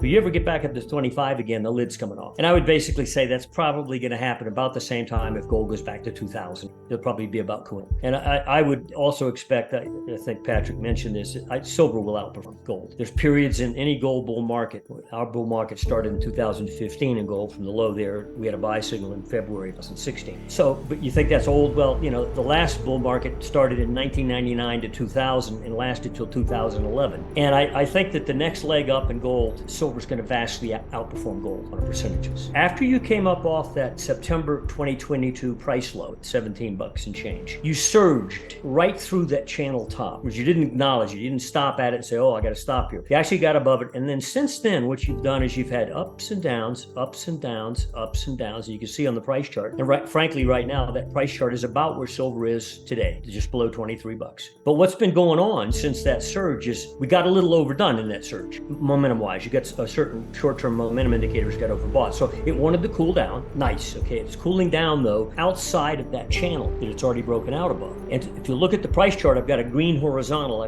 But you ever get back up to 25 again, the lid's coming off. And I would basically say that's probably going to happen about the same time if gold goes back to 2000. It'll probably be about cooling. And I would also expect, I think Patrick mentioned this, silver will outperform gold. There's periods in any gold bull market. Our bull market started in 2015 in gold. From the low there, we had a buy signal in February 2016. So, but you think that's old? Well, the last bull market started in 1999 to 2000 and lasted till 2011. And I think that the next leg up in gold, silver's going to vastly outperform gold on percentages. After you came up off that September 2022 price low at 17 bucks and change, you surged right through that channel top, which you didn't acknowledge. You didn't stop at it and say, oh, I got to stop here. You actually got above it. And then since then, what you've done is you've had ups and downs, ups and downs, ups and downs. And you can see on the price chart. And frankly, right now, that price chart is about where silver is today, just below 23 bucks. But what's been going on since that surge is we got a little overdone in that surge, momentum-wise. You got a certain short-term momentum indicators got overbought. So it wanted to cool down. Nice, okay. It's cooling down, though, outside of that channel that it's already broken out above. And if you look at the price chart, I've got a green horizontal.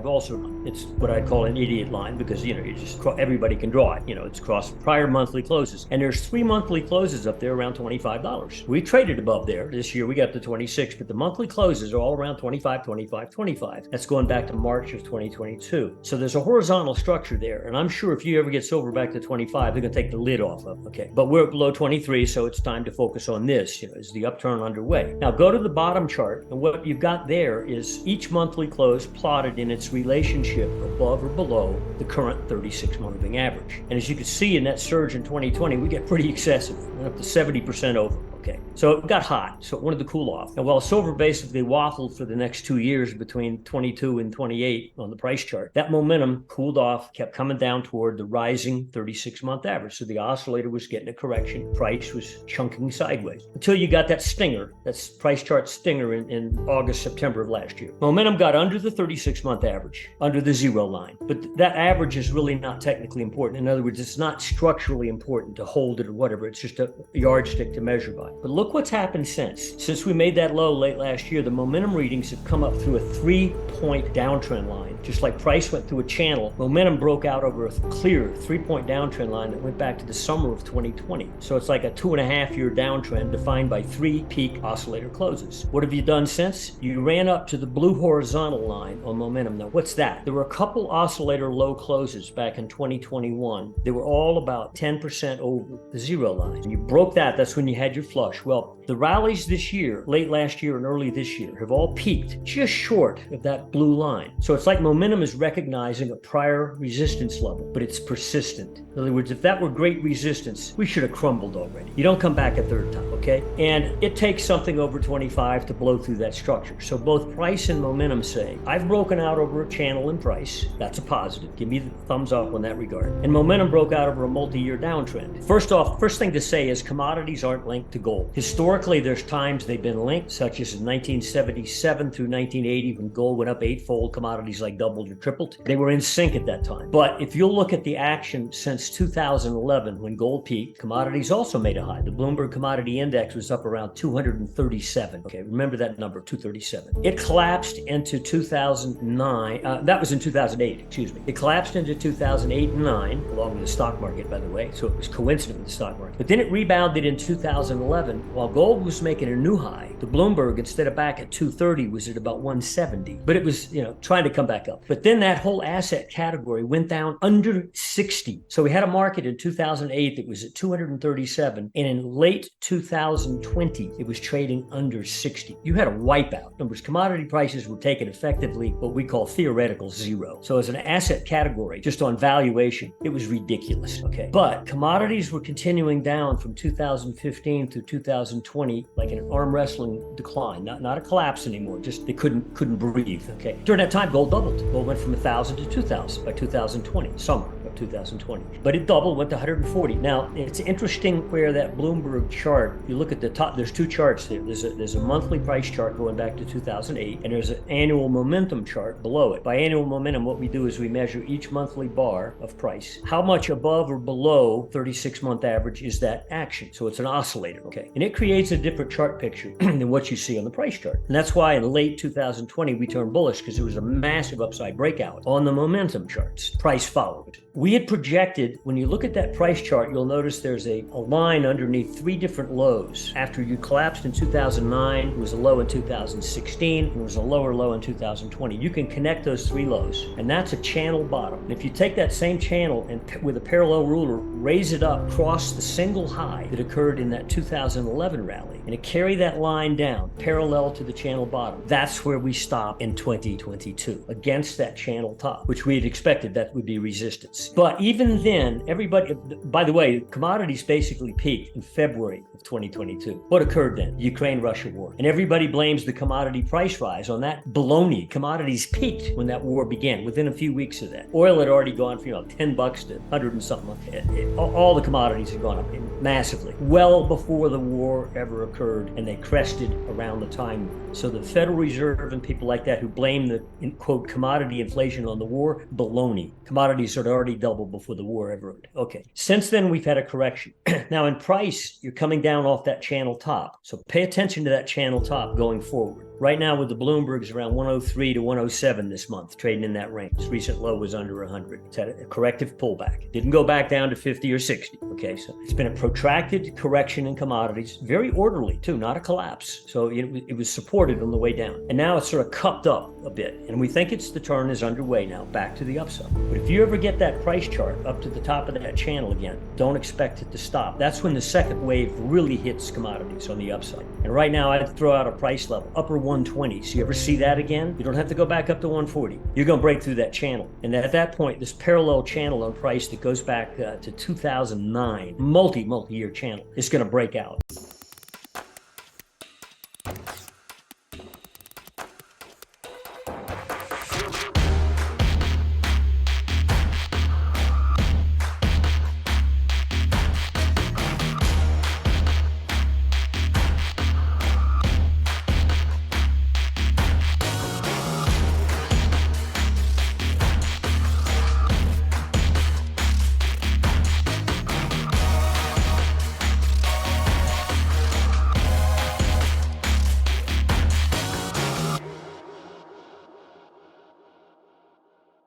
It's what I'd call an idiot line because, everybody can draw it. It's crossed prior monthly closes. And there's 3 monthly closes up there around $25. We traded above there. This year we got to 26, but the monthly closes are all around 25, 25, 25. That's going back to March of 2022. So there's a horizontal structure there. And I'm sure if you ever get silver back to 25, they're going to take the lid off of it. Okay. But we're below 23, so it's time to focus on this. Is the upturn underway? Now go to the bottom chart, and what you've got there is each monthly close plotted in its relationship above or below the current 36-month moving average. And as you can see in that surge in 2020, we get pretty excessive, went up to 70% over. Okay, so it got hot, so it wanted to cool off. And while silver basically waffled for the next 2 years between 22 and 28 on the price chart, that momentum cooled off, kept coming down toward the rising 36-month average. So the oscillator was getting a correction. Price was chunking sideways until you got that stinger, that price chart stinger in August, September of last year. Momentum got under the 36-month average, under the zero line. But that average is really not technically important. In other words, it's not structurally important to hold it or whatever. It's just a yardstick to measure by. But look what's happened since we made that low late last year. The momentum readings have come up through a 3-point downtrend line. Just like price went through a channel, momentum broke out over a clear 3-point downtrend line that went back to the summer of 2020. So it's like a 2.5-year downtrend defined by 3 peak oscillator closes. What have you done since? You ran up to the blue horizontal line on momentum. Now, what's that? There were a couple oscillator low closes back in 2021. They were all about 10% over the zero line. And you broke that. That's when you had your flush. Well, the rallies this year, late last year and early this year, have all peaked just short of that blue line. So it's like momentum is recognizing a prior resistance level, but it's persistent. In other words, if that were great resistance, we should have crumbled already. You don't come back a third time, okay? And it takes something over 25 to blow through that structure. So both price and momentum say, I've broken out over a channel in price. That's a positive. Give me the thumbs up on that regard. And momentum broke out over a multi-year downtrend. First thing to say is commodities aren't linked to gold. Historically, there's times they've been linked, such as in 1977 through 1980, when gold went up 8-fold, commodities like doubled or tripled. They were in sync at that time. But if you'll look at the action since 2011, when gold peaked, commodities also made a high. The Bloomberg Commodity Index was up around 237. Okay, remember that number, 237. It collapsed into 2009. That was in 2008, excuse me. It collapsed into 2008 and 9, along with the stock market, by the way. So it was coincident with the stock market. But then it rebounded in 2011. While gold was making a new high, the Bloomberg, instead of back at 230, was at about 170. But it was, trying to come back up. But then that whole asset category went down under 60. So we had a market in 2008 that was at 237. And in late 2020, it was trading under 60. You had a wipeout. Numbers, commodity prices were taken effectively what we call theoretical zero. So as an asset category, just on valuation, it was ridiculous. Okay. But commodities were continuing down from 2015 through 2020, like an arm wrestling decline, not a collapse anymore. Just they couldn't breathe. Okay. During that time, gold doubled. Gold went from 1,000 to 2,000 by 2020, summer of 2020. But it doubled, went to 140. Now, it's interesting where that Bloomberg chart, you look at the top, there's two charts there. There's a monthly price chart going back to 2008, and there's an annual momentum chart below it. By annual momentum, what we do is we measure each monthly bar of price. How much above or below 36-month average is that action? So it's an oscillator, okay? And it creates a different chart picture than what you see on the price chart. And that's why in late 2020, we turned bullish, because it was a massive upside breakout on the momentum charts. Price followed. We had projected, when you look at that price chart, you'll notice there's a line underneath 3 different lows. After you collapsed in 2009, it was a low in 2016, and it was a lower low in 2020. You can connect those 3 lows, and that's a channel bottom. And if you take that same channel and with a parallel ruler, raise it up across the single high that occurred in that 2011 rally, and carry that line down parallel to the channel bottom, that's where we stop in 2022, against that channel top, which we had expected that would be resistance. But even then, everybody, by the way, commodities basically peaked in February of 2022. What occurred then? The Ukraine-Russia war. And everybody blames the commodity price rise on that baloney. Commodities peaked when that war began, within a few weeks of that. Oil had already gone from $10 to 100 and something. All the commodities had gone up massively, well before the war ever occurred, and they crested around the time. So the Federal Reserve and people like that who blame the, quote, commodity inflation on the war, baloney. Commodities had already doubled before the war ever. Okay. Since then, we've had a correction. Now in price, you're coming down off that channel top. So pay attention to that channel top going forward. Right now with the Bloomberg's around 103 to 107 this month, trading in that range. Its recent low was under 100. It's had a corrective pullback. Didn't go back down to 50 or 60. Okay, so it's been a protracted correction in commodities, very orderly too, not a collapse. So it was supported on the way down. And now it's sort of cupped up a bit. And we think the turn is underway now, back to the upside. But if you ever get that price chart up to the top of that channel again, don't expect it to stop. That's when the second wave really hits commodities on the upside. And right now I'd throw out a price level, upper 120s. You ever see that again? You don't have to go back up to 140. You're going to break through that channel. And at that point, this parallel channel on price that goes back to 2009, multi-year channel, is going to break out.